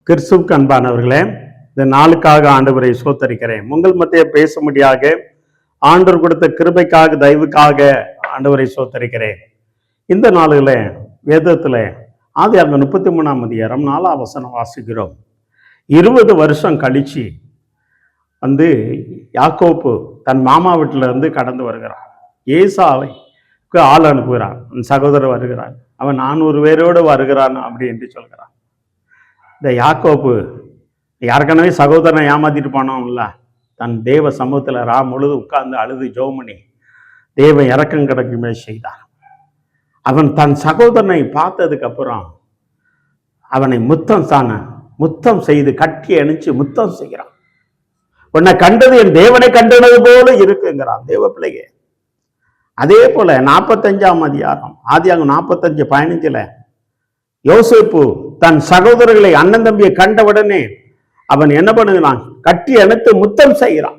கிறிஸ்துவுக்கு அன்பானவர்களே, இந்த நாளுக்காக ஆண்டவரை சோத்தரிக்கிறேன். உங்கள் மத்திய பேசும்படியாக ஆண்டவர் கொடுத்த கிருபைக்காக தயவுக்காக ஆண்டவரை சோத்தரிக்கிறேன். இந்த நாளில் வேதத்தில் ஆதியாகமம் 33ஆம் அதிகாரம் 4ஆம் வசனம் வாசிக்கிறோம். 20 வருஷம் கழிச்சு யாக்கோப்பு தன் மாமா வீட்டில இருந்து கடந்து வருகிறான். ஏசாவை ஆள் அனுப்புகிறான். சகோதரர் வருகிறான். அவன் 400 பேரோடு வருகிறான் அப்படி என்று சொல்கிறான். இந்த யாக்கோப்பு யாருக்கனவே சகோதரனை ஏமாத்திட்டு போனோம்ல, தன் தேவ சமூகத்தில் முழுது உட்கார்ந்து அழுது ஜோமணி தேவ இறக்கம் கிடக்குமே செய்தான். அவன் தன் சகோதரனை பார்த்ததுக்கு அப்புறம் அவனை முத்தம் செய்து கட்டி அணிச்சு முத்தம் செய்கிறான். உன்னை கண்டது என் தேவனை கண்டது போல இருக்குங்கிறான் தேவ பிள்ளையே. அதே போல 45ஆம் அதிகாரம் ஆதியாகமம் 45:15 யோசேப்பு தன் சகோதரர்களை அண்ணன் தம்பியை கண்டவுடனே அவன் என்ன பண்ணுகிறான்? கட்டி அணைத்து முத்தம் செய்கிறான்.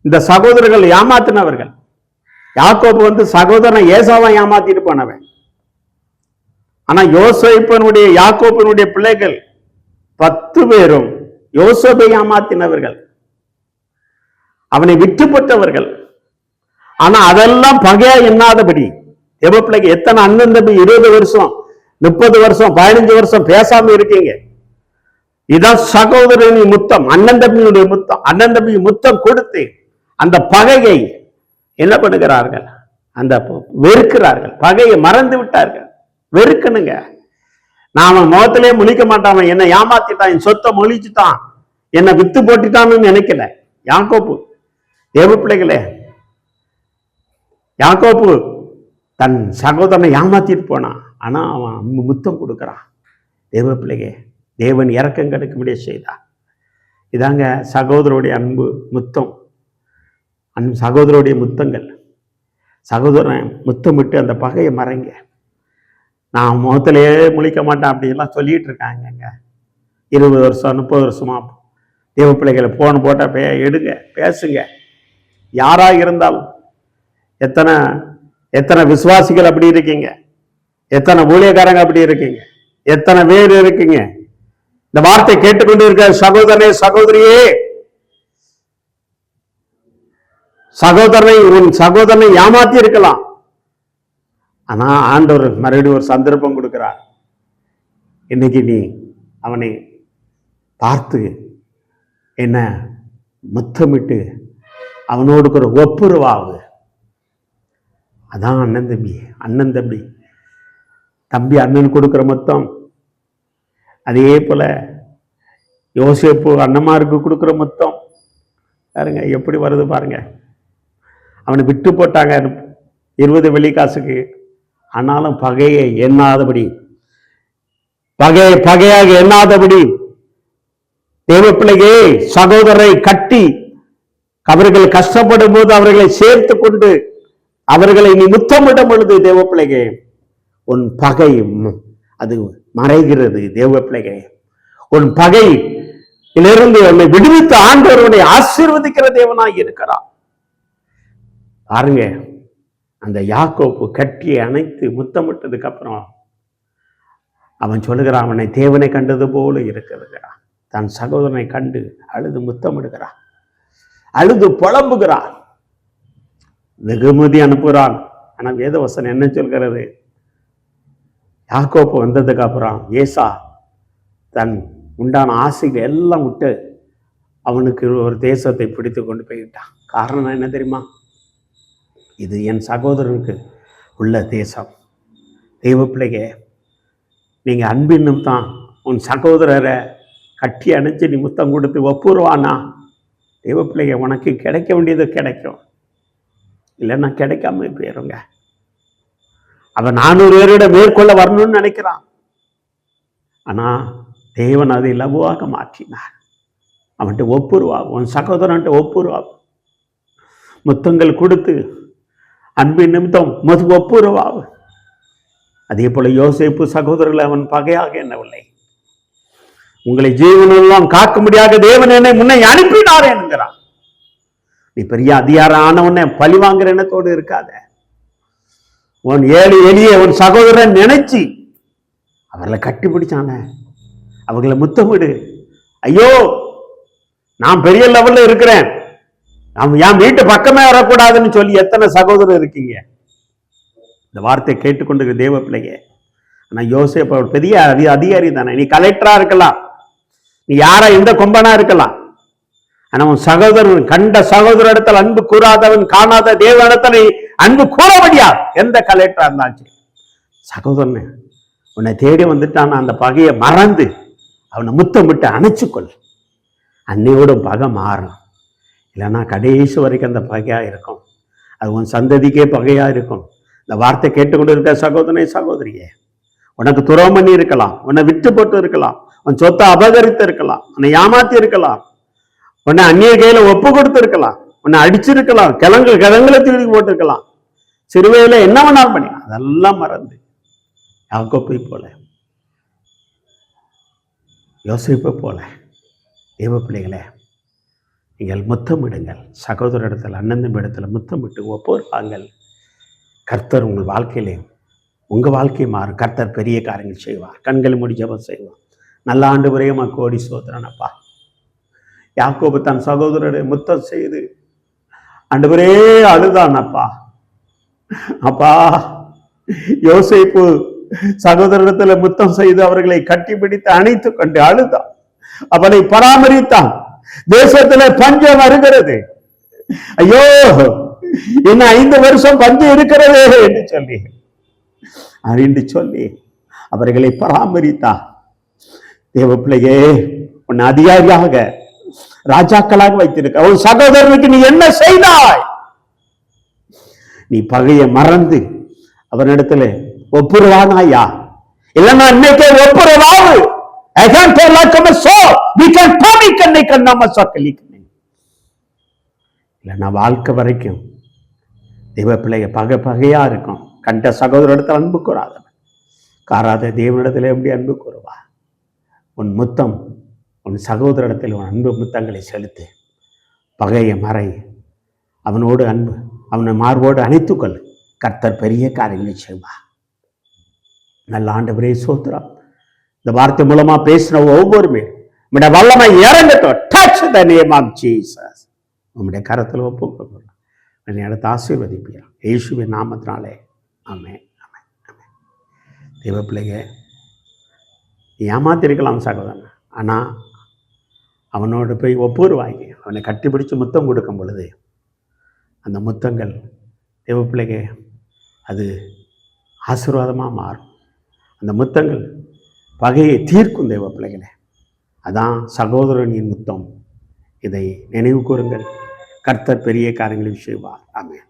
இந்த சகோதரர்கள் ஏமாத்தினவர்கள். யாக்கோபு சகோதரனை ஏசாவை ஏமாத்திட்டு போனவன். ஆனா யோசேப்பினுடைய யாக்கோபினுடைய பிள்ளைகள் 10 பேரும் யோசேப்பை ஏமாத்தினவர்கள், அவனை விட்டுப்பட்டவர்கள். ஆனா அதெல்லாம் பகையா எண்ணாதபடி தேவ பிள்ளைக்கு எத்தனை அண்ணன் தம்பி 20 வருஷம் 30 வருஷம் 15 வருஷம் பேசாம இருக்கீங்க. இதான் சகோதரனின் முத்தம், அண்ணன் தம்பியுடைய முத்தம். அண்ணன் தம்பி முத்தம் கொடுத்து அந்த பகையை என்ன பண்ணுகிறார்கள்? அந்த வெறுக்கிறார்கள். பகையை மறந்து விட்டார்கள். வெறுக்கணுங்க. நாம முகத்திலே முழிக்க மாட்டாம என்னை ஏமாத்திட்டான், என் சொத்தை மொழிச்சுட்டான், என்னை வித்து போட்டுட்டான்னு நினைக்கல யாக்கோப்பு. தேவ பிள்ளைகளே, யாக்கோப்பு தன் சகோதரனை ஏமாத்திட்டு போனான். ஆனா அவன் முத்தம் கொடுக்கிறான். தேவ பிள்ளையே, தேவன் இறக்கம் கிடைக்கும்படியே செய்தான். இதாங்க சகோதரருடைய அன்பு, முத்தம், சகோதரருடைய முத்தங்கள். சகோதரன் முத்தமிட்டு அந்த பகையை மறைங்க. நான் முகத்திலேயே முழிக்க மாட்டேன் அப்படின்லாம் சொல்லிட்டு இருக்காங்க. 20 வருஷம் 30 வருஷமா தேவ பிள்ளைகளை போன் போட்டால் எடுங்க, பேசுங்க. யாரா இருந்தாலும் எத்தனை விசுவாசிகள் அப்படி இருக்கீங்க, எத்தனை ஊழியக்காரங்க அப்படி இருக்கீங்க, எத்தனை பேர் இருக்கீங்க. இந்த வார்த்தை கேட்டுக்கொண்டு இருக்க சகோதரனே, சகோதரியே, உன் சகோதரனை ஏமாத்தி இருக்கலாம். ஆனா ஆண்டவர் மறுபடியும் ஒரு சந்தர்ப்பம் கொடுக்கிறார். இன்னைக்கு நீ அவனை பார்த்து என்ன முத்தமிட்டு அவனோடு ஒரு ஒப்புரவாகு. அதான் அண்ணன் தம்பி தம்பி அண்ணன் கொடுக்கிற மொத்தம். அதே போல யோசேப்பு அண்ணமாருக்கு கொடுக்குற மொத்தம் பாருங்க எப்படி வருது பாருங்க. அவனை விட்டு போட்டாங்க 20 வெள்ளிக்காசுக்கு. ஆனாலும் பகையை எண்ணாதபடி, பகையாக எண்ணாதபடி தேவ பிள்ளையே சகோதரரை கட்டி அவர்கள் கஷ்டப்படும் போது அவர்களை சேர்த்து கொண்டு அவர்களை நீ முத்தமிடும் பொழுது தேவ பிள்ளையே உன் பகை அது மறைகிறது. தேவ பிள்ளையே, உன் பகையிலிருந்து உன்னை விடுவித்து ஆண்டவருடைய ஆசீர்வதிக்கிற தேவனாய் இருக்கிறார். பாருங்க, அந்த யாக்கோப்பு கட்டியை அணைத்து முத்தமிட்டதுக்கு அப்புறம் அவன் சொல்லுகிறான், அவனை தேவனை கண்டது போல இருக்கிறான். தன் சகோதரனை கண்டு அழுது முத்தமிடுகிறான், அழுது புலம்புகிறான், வெகுமதி அனுப்புகிறான். ஆனா வேதவசனம் என்ன சொல்கிறது? யாக்கோப்பு வந்ததுக்கு அப்புறம் ஏசா தன் உண்டான ஆசைகள் எல்லாம் விட்டு அவனுக்கு ஒரு தேசத்தை பிடித்து கொண்டு போய்விட்டான். காரணம் என்ன தெரியுமா? இது என் சகோதரனுக்கு உள்ள தேசம். தெய்வ பிள்ளையே, நீங்க அன்பின்னும் தான் உன் சகோதரரை கட்டி அணைச்சு நீ முத்தம் கொடுத்து ஒப்புருவானா தெய்வ பிள்ளைய உனக்கு கிடைக்க வேண்டியது கிடைக்கும், இல்லைன்னா கிடைக்காம போயிருங்க. அவன் 400 பேரோட மேற்கொள்ள வரணும்னு நினைக்கிறான். ஆனா தேவன் அதை இலகுவாக மாற்றினார். அவன்கிட்ட ஒப்புருவாகும், உன் சகோதரன்ட்ட ஒப்புருவாகும், முத்தங்கள் கொடுத்து அன்பின் நிமித்தம் ஒப்புரவாகும். அதே போல யோசேப்பு சகோதரர்களை அவன் பகையாக எண்ணவில்லை. உங்களை ஜீவனெல்லாம் காக்கும்படியாக தேவன் என்னை முன்னே அனுப்பினார் என்கிறான். நீ பெரிய அதிகாரம் ஆனவனே பழி வாங்குற எண்ணத்தோடு இருக்காத. உன் எளிய உன் சகோதரன் நினைச்சு அவர்களை கட்டி பிடிச்சான, அவங்களை முத்தமிடு. ஐயோ, நான் பெரிய லெவல்ல இருக்கிறேன், என் வீட்டு பக்கமே வரக்கூடாதுன்னு சொல்லி எத்தனை சகோதரர் இருக்கீங்க? இந்த வார்த்தையை கேட்டுக்கொண்டு தேவ பிள்ளைங்க, நான் யோசேப்பு ஒரு பெரிய அதிகாரி தானே, நீ கலெக்டரா இருக்கலாம், நீ யாரா எந்த கொம்பனா இருக்கலாம், ஆனா உன் சகோதரன் கண்ட சகோதர இடத்துல அன்பு கூறாதவன் காணாத தேவ இடத்துல அன்பு கூற முடியாது. எந்த கலெக்டரா இருந்தாச்சு சகோதரன் உன்னை தேடி வந்துட்டான், அந்த பகையை மறந்து அவனை முத்தமிட்டு அணைச்சுக்கொள். அன்னையோட பகை மாறணும். இல்லைன்னா கடைசி வரைக்கும் அந்த பகையா இருக்கும். அது உன் சந்ததிக்கே பகையா இருக்கும். இந்த வார்த்தை கேட்டுக்கொண்டு இருக்க சகோதரனே சகோதரியே, உனக்கு துரோகம் பண்ணி இருக்கலாம், உன்னை விட்டு போட்டு இருக்கலாம், உன் சொத்தை அபகரித்து இருக்கலாம், உன்னை ஏமாத்தி இருக்கலாம், உன்னை அந்நிய கையில ஒப்பு கொடுத்து இருக்கலாம், உன்னை அடிச்சிருக்கலாம், கிழங்குல தூக்கி போட்டிருக்கலாம், சிறுவையில என்ன வேணாலும் பண்ணி, அதெல்லாம் மறந்து யாக்கோப்பை போல யோசிப்பை போல தேவ பிள்ளைகளே, நீங்கள் முத்தமிடுங்கள். சகோதர இடத்துல அண்ணன் இடத்துல முத்தமிட்டு ஒப்புவாங்கள். கர்த்தர் உங்கள் வாழ்க்கையிலே உங்கள் வாழ்க்கை மாறும். கர்த்தர் பெரிய காரியங்கள் செய்வார். கண்களை மூடி ஜெபம் செய்வார். நல்ல ஆண்டு வரையும் கோடி சோதரனப்பா. யாக்கோபு தன் சகோதரரை முத்தம் செய்து ஆண்டவரே அழுதான் அப்பா. அப்பா, யோசேப்பு சகோதரத்துல முத்தம் செய்து அவர்களை கட்டிப்பிடித்து அணைத்து கொண்டு அழுதான், அவனை பராமரித்தான். தேசத்துல பஞ்சம் வருகிறது, ஐயோ இன்னும் 5 வருஷம் பஞ்சம் இருக்கிறதே என்று சொல்லி அவர்களை பராமரித்தான். தேவ பிள்ளையே, உன்னை அதிகாரியாக ராஜாக்களாக வைத்திருக்க ஒரு சகோதரனுக்கு நீ என்ன செய்தாய்? நீ பகையை மறந்து அவனிடத்துல ஒப்புரவானாயா? இல்லைன்னா இன்னைக்கே ஒப்புரவாவு. இல்லைன்னா வாழ்க்கை வரைக்கும் தேவ பிள்ளைய பகையா இருக்கும். கண்ட சகோதரத்தில் அன்பு கூறாதவன் காராத தேவனிடத்துல எப்படி அன்பு கூறுவா? உன் முத்தம் உன் சகோதரத்தில் உன் அன்பு முத்தங்களை செலுத்து. பகையை மறை, அவனோடு அன்பு, அவனை மார்போடு அணைத்துக்கொள். கர்த்தர் பெரிய காரியங்களை செய்வா. நல்ல ஆண்டவரே சோத்திரம். இந்த வார்த்தை மூலமா பேசின ஒவ்வொருமே உம்முடைய வல்லமை இறங்கட்டும். Touch the name of Jesus. உம்முடைய கரத்தில் ஒப்புக்கொள்கிறோம். என்னை அடுத்து ஆசீர்வதிப்பீர் இயேசுவின் நாமத்தினாலே. ஆமென், ஆமென், ஆமென். தேவ பிள்ளைங்க, ஏமாத்திருக்கலாம் சகோதரன், ஆனா அவனோடு போய் ஒப்புருவாங்கி அவனை கட்டிப்பிடிச்சு முத்தம் கொடுக்கும் பொழுது அந்த முத்தங்கள் தேவ பிள்ளைங்க அது ஆசீர்வாதமாக மாறும். அந்த முத்தங்கள் பகையை தீர்க்கும் தேவ பிள்ளைகளே. அதான் சகோதரனின் முத்தம். இதை நினைவு கூறுங்கள். கர்த்தர் பெரிய காரியங்களை செய்வார். ஆமென்.